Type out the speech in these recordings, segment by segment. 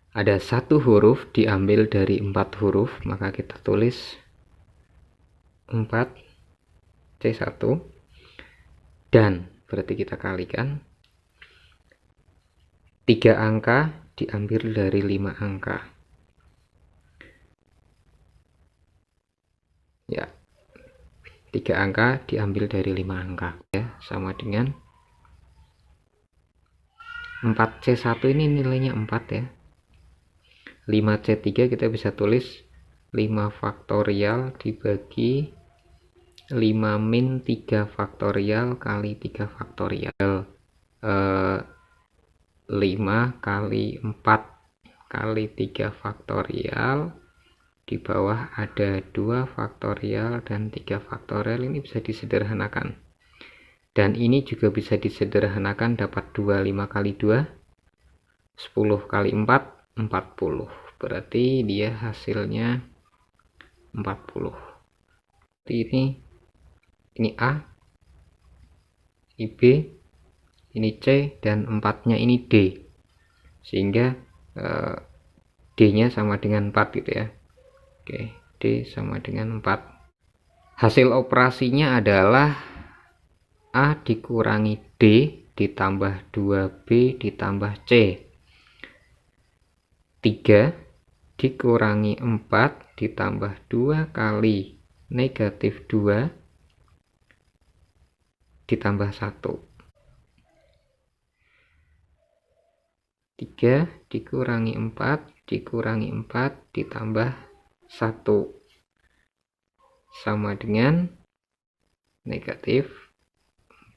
ada satu huruf diambil dari 4 huruf, maka kita tulis 4C1, dan berarti kita kalikan 3 angka diambil dari 5 angka. Ya, 3 angka diambil dari 5 angka, ya, sama dengan 4C1 ini nilainya 4 ya. 5C3 kita bisa tulis 5 faktorial dibagi 5 min 3 faktorial kali 3 faktorial. 5 kali 4 kali 3 faktorial, di bawah ada 2 faktorial dan 3 faktorial. Ini bisa disederhanakan, dan ini juga bisa disederhanakan, dapat 25 kali 2 10 kali 4 40, berarti dia hasilnya 40. Ini A, ini B, ini C, dan 4-nya ini D, sehingga D nya sama dengan 4 gitu ya. Oke, D sama dengan 4. Hasil operasinya adalah A dikurangi D ditambah 2B ditambah C. 3 dikurangi 4 ditambah 2 kali negatif 2 ditambah 1. 3 dikurangi 4 dikurangi 4 ditambah 1 sama dengan negatif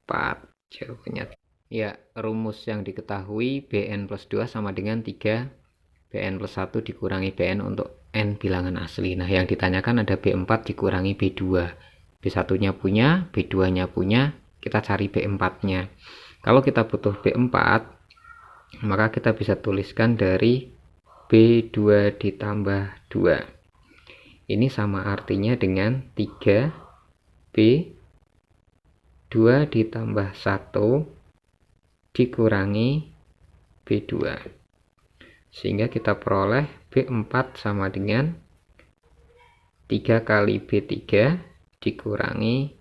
4. Jawabannya ya, rumus yang diketahui Bn plus 2 sama dengan 3 Bn plus 1 dikurangi Bn untuk n bilangan asli. Nah, yang ditanyakan ada B4 dikurangi B2. B1 nya punya, B2 nya punya, kita cari B4 nya. Kalau kita butuh B4, maka kita bisa tuliskan dari B2 ditambah 2. Ini sama artinya dengan 3B2 ditambah 1 dikurangi B2. Sehingga kita peroleh B4 sama dengan 3 kali B3 dikurangi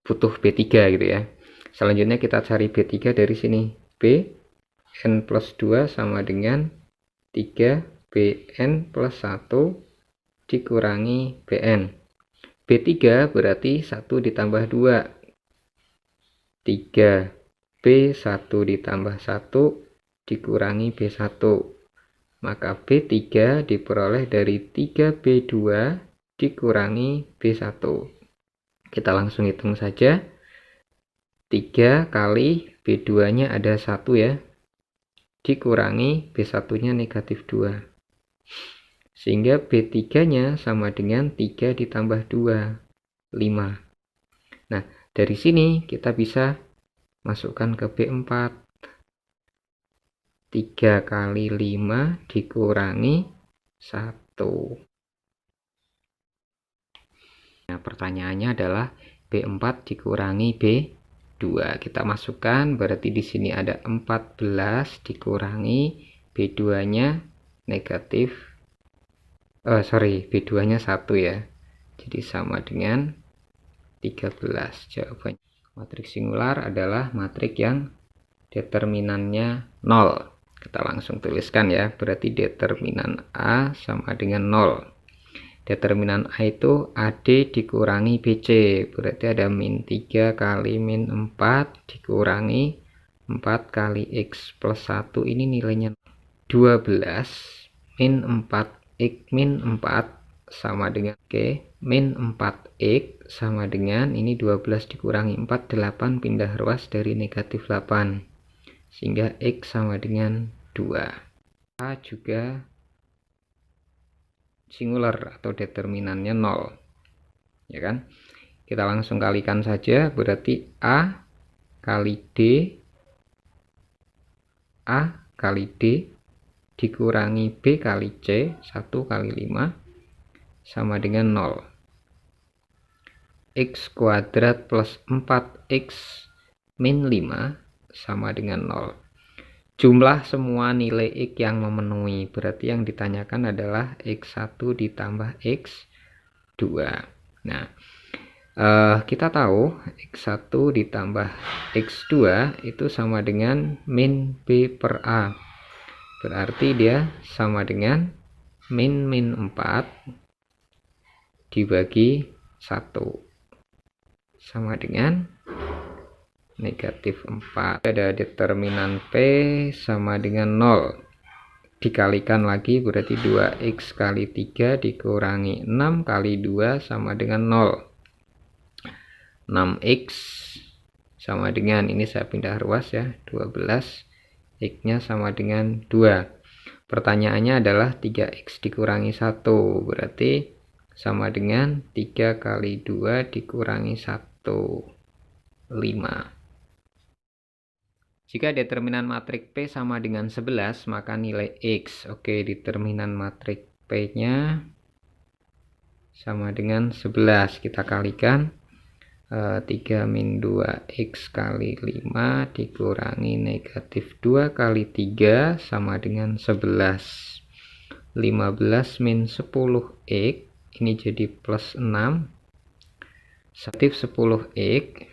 butuh B3 gitu ya. Selanjutnya kita cari B3 dari sini. Bn plus 2 sama dengan 3 Bn plus 1 dikurangi Bn. B3 berarti 1 ditambah 2, 3B1 ditambah 1 dikurangi B1, maka B3 diperoleh dari 3B2 dikurangi B1. Kita langsung hitung saja. 3 kali B2 nya ada 1 ya, dikurangi B1 nya negatif 2, sehingga B3 nya sama dengan 3 ditambah 2, 5. Nah, dari sini kita bisa masukkan ke B4. 3 kali 5 dikurangi 1. Nah, pertanyaannya adalah B4 dikurangi B2. Kita masukkan, berarti di sini ada 14 dikurangi B2 nya negatif B2 nya 1 ya. Jadi sama dengan 13. Jawabannya matriks singular adalah matriks yang determinannya 0. Kita langsung tuliskan ya, berarti determinan A sama dengan 0. Determinan A itu AD dikurangi BC, berarti ada min 3 kali min 4 dikurangi 4 kali X plus 1, ini nilainya 12 min 4X min 4 sama dengan min 4X sama dengan ini 12 dikurangi 4, 8, pindah ruas dari negatif 8, sehingga X sama dengan 2. A juga singular atau determinannya 0 ya kan. Kita langsung kalikan saja, berarti A kali D dikurangi B kali C 1 kali 5 sama dengan 0. X kuadrat plus 4X min 5 sama dengan 0. jumlah semua nilai X yang memenuhi. Berarti yang ditanyakan adalah X1 ditambah X2. Nah, kita tahu X1 ditambah X2 itu sama dengan min B per A. Berarti dia sama dengan min 4 dibagi 1. Sama dengan negatif 4. Ada determinan P sama dengan 0. Dikalikan lagi berarti 2X kali 3 dikurangi 6 kali 2 sama dengan 0. 6X sama dengan, ini saya pindah ruas ya, 12. X nya sama dengan 2. Pertanyaannya adalah 3X dikurangi 1, berarti sama dengan 3 kali 2 dikurangi 1, 5. Jika determinan matriks P sama dengan 11, maka nilai X. Oke, determinan matriks P nya sama dengan 11. Kita kalikan 3 min 2X kali 5 dikurangi negatif 2 kali 3 sama dengan 11. 15 min 10X, ini jadi plus 6. Negatif 10X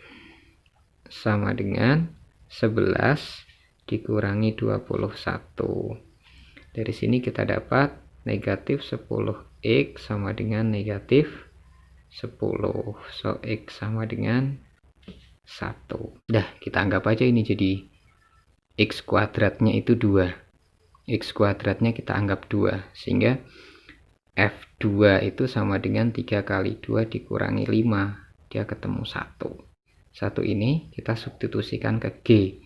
sama dengan 11 dikurangi 21. Dari sini kita dapat negatif 10X sama dengan negatif 10. So X sama dengan 1. Dah, kita anggap aja ini jadi X kuadratnya itu 2. X kuadratnya kita anggap 2. Sehingga F2 itu sama dengan 3 kali 2 dikurangi 5. Dia ketemu 1. 1 ini kita substitusikan ke G.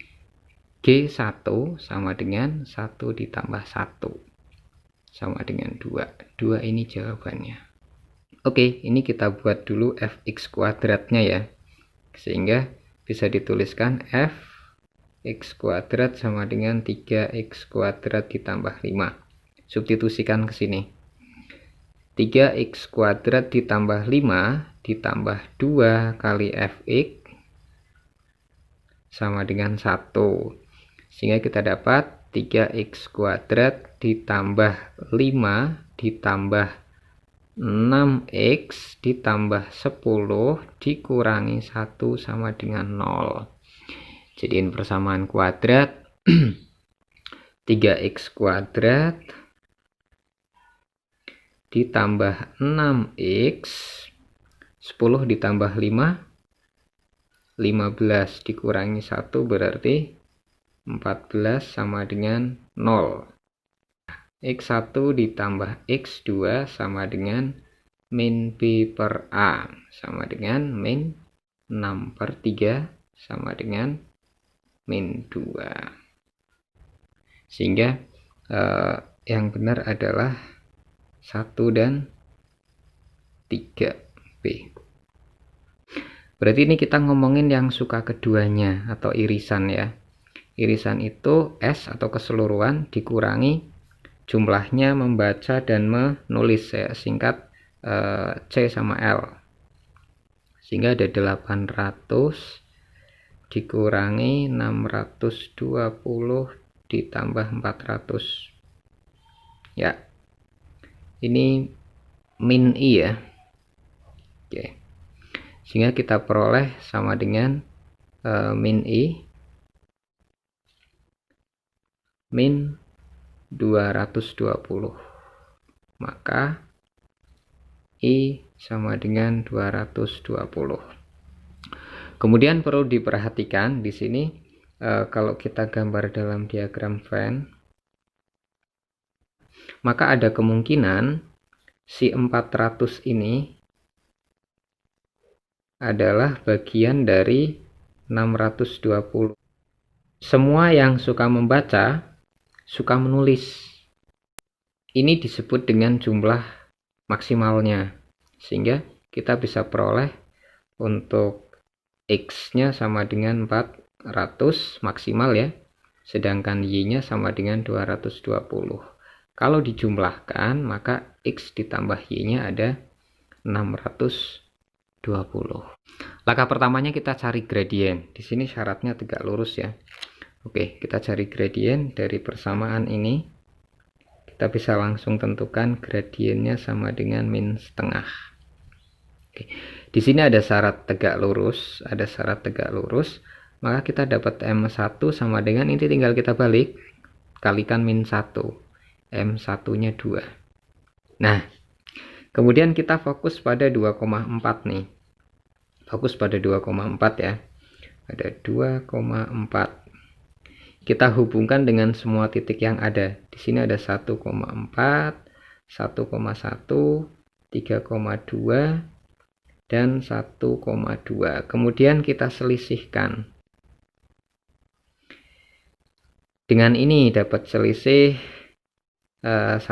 G1 sama dengan 1 ditambah 1. Sama dengan 2. 2 ini jawabannya. Oke, ini kita buat dulu fx kuadratnya ya. Sehingga bisa dituliskan fx kuadrat sama dengan 3x kuadrat ditambah 5. Substitusikan ke sini. 3x kuadrat ditambah 5 ditambah 2 kali fx sama dengan 1. Sehingga kita dapat 3x kuadrat ditambah 5 ditambah 6x ditambah 10 dikurangi 1 sama dengan 0. Jadiin persamaan kuadrat. 3x kuadrat ditambah 6x, 10 ditambah 5, 15 dikurangi 1 berarti 14 sama dengan 0. X1 ditambah X2 sama dengan min B per A sama dengan min 6 per 3 sama dengan min 2. Sehingga yang benar adalah 1 dan 3B. Berarti ini kita ngomongin yang suka keduanya atau irisan ya. Irisan itu S atau keseluruhan dikurangi jumlahnya membaca dan menulis, saya singkat C sama L. Sehingga ada 800 dikurangi 620 ditambah 400. Ya. Ini min I ya. Oke. Sehingga kita peroleh sama dengan min I min 220. Maka I sama dengan 220. Kemudian perlu diperhatikan di sini kalau kita gambar dalam diagram Venn, maka ada kemungkinan si 400 ini adalah bagian dari 620. Semua yang suka membaca suka menulis. Ini disebut dengan jumlah maksimalnya. Sehingga kita bisa peroleh untuk X-nya sama dengan 400 maksimal ya. Sedangkan Y-nya sama dengan 220. Kalau dijumlahkan, maka X ditambah Y-nya ada 620. Langkah pertamanya kita cari gradien. Di sini syaratnya tegak lurus ya. Oke, kita cari gradien dari persamaan ini. Kita bisa langsung tentukan gradiennya sama dengan min setengah. Oke. Di sini ada syarat tegak lurus, maka kita dapat M1 sama dengan ini, tinggal kita balik, kalikan min 1. M1-nya 2. Nah, kemudian kita fokus pada 2,4 nih. Fokus pada 2,4 ya. Ada 2,4. Kita hubungkan dengan semua titik yang ada. Di sini ada 1,4, 1,1, 3,2, dan 1,2. Kemudian kita selisihkan. Dengan ini dapat selisih 1,0.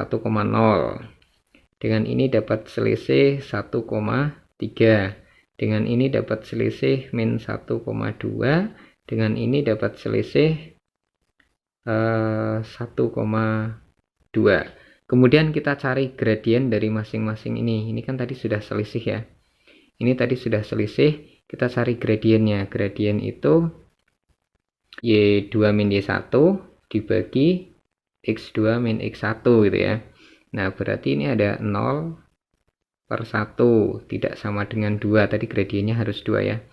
Dengan ini dapat selisih 1,3. Dengan ini dapat selisih min 1,2. Dengan ini dapat selisih 1,2. Kemudian kita cari gradien dari masing-masing ini. Ini kan tadi sudah selisih ya. Ini tadi sudah selisih, kita cari gradiennya. Gradien itu Y2 min Y1 dibagi X2 min X1 gitu ya. Nah, berarti ini ada 0/1, tidak sama dengan 2. Tadi gradiennya harus 2 ya.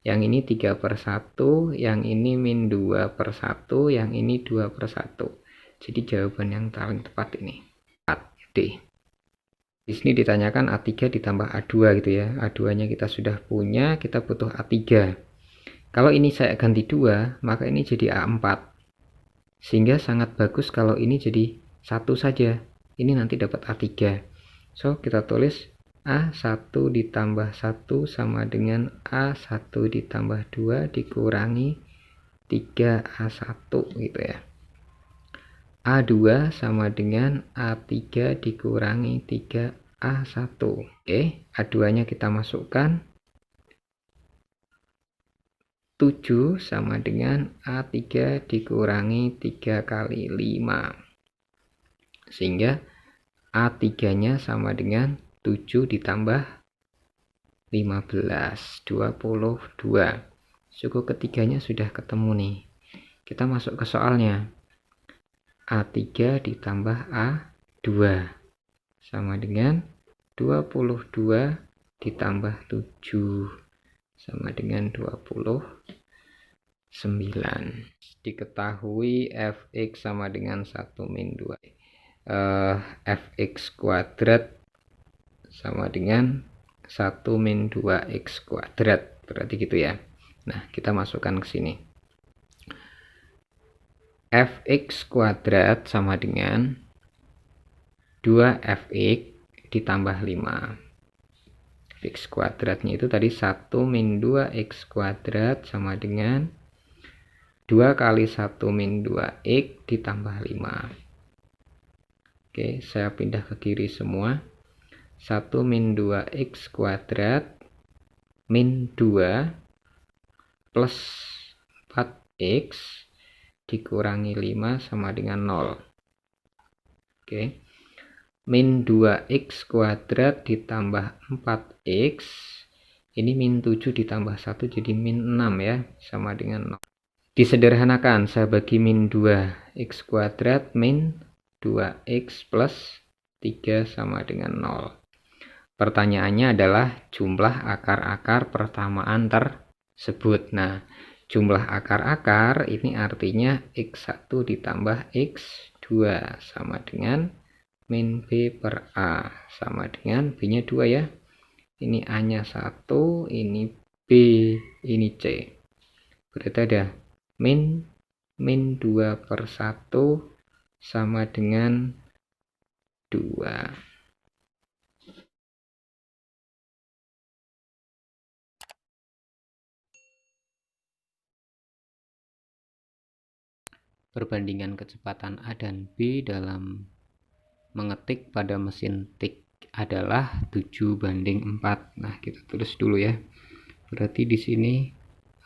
Yang ini 3/1, yang ini min 2/1, yang ini 2/1. Jadi jawaban yang paling tepat ini 4D. Di sini ditanyakan A3 ditambah A2 gitu ya. A2-nya kita sudah punya, kita butuh A3. Kalau ini saya ganti 2, maka ini jadi A4. Sehingga sangat bagus kalau ini jadi 1 saja. Ini nanti dapat A3. So, kita tulis A1 ditambah 1 sama dengan A1 ditambah 2 dikurangi 3A1 gitu ya. A2 sama dengan A3 dikurangi 3A1. Oke, A2-nya kita masukkan. 7 sama dengan A3 dikurangi 3 kali 5. Sehingga A3-nya sama dengan 7 ditambah 15, 22. Suku ketiganya sudah ketemu nih. Kita masuk ke soalnya. A3 ditambah A2 sama dengan 22 ditambah 7 sama dengan 29. Diketahui fx sama dengan 1 min 2. Fx kuadrat sama dengan 1 min 2x kuadrat. Berarti gitu ya. Nah, kita masukkan ke sini. Fx kuadrat sama dengan 2fx ditambah 5. Fx kuadratnya itu tadi 1 min 2x kuadrat sama dengan 2 kali 1 min 2x ditambah 5. Oke, saya pindah ke kiri semua. 1 min 2x kuadrat min 2 plus 4x dikurangi 5 sama dengan 0. Oke. Min 2x kuadrat ditambah 4x. Ini min 7 ditambah 1 jadi min 6 ya, sama dengan 0. Disederhanakan, saya bagi min 2x kuadrat min 2x plus 3 sama dengan 0. Pertanyaannya adalah jumlah akar-akar persamaan tersebut. Nah, jumlah akar-akar ini artinya x1 ditambah x2 sama dengan min b per a sama dengan b-nya 2 ya. Ini a-nya 1, ini b, ini c. Berarti ada min 2 per 1 sama dengan 2. Perbandingan kecepatan A dan B dalam mengetik pada mesin tik adalah 7:4. Nah, kita tulis dulu ya. Berarti di sini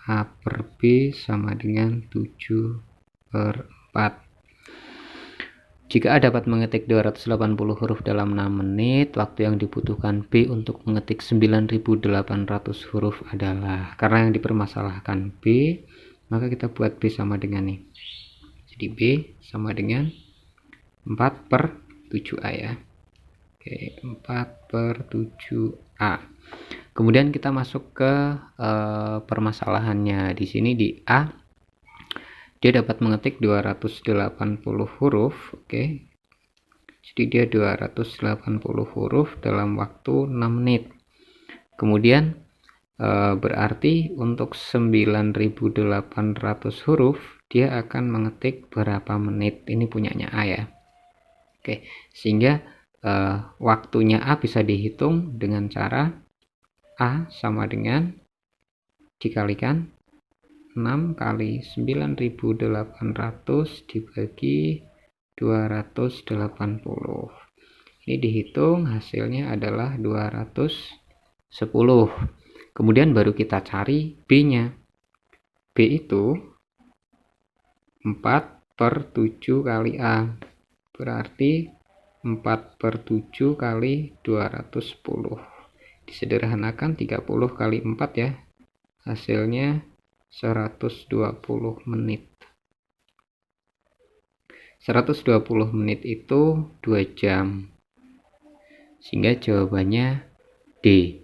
A per B sama dengan 7/4. Jika A dapat mengetik 280 huruf dalam 6 menit, waktu yang dibutuhkan B untuk mengetik 9.800 huruf adalah, karena yang dipermasalahkan B, maka kita buat B sama dengan nih. Jadi B sama dengan 4/7A ya. Oke, 4/7A. Kemudian kita masuk ke permasalahannya. Di sini di A dia dapat mengetik 280 huruf. Oke. Jadi dia 280 huruf dalam waktu 6 menit. Kemudian berarti untuk 9.800 huruf dia akan mengetik berapa menit. Ini punyanya A ya. Oke, sehingga waktunya A bisa dihitung dengan cara A sama dengan dikalikan 6 kali 9.800 dibagi 280. Ini dihitung hasilnya adalah 210. Kemudian baru kita cari B-nya. B itu 4/7 kali A. Berarti 4/7 kali 210. Disederhanakan 30 kali 4 ya. Hasilnya 120 menit. 120 menit itu 2 jam. Sehingga jawabannya D.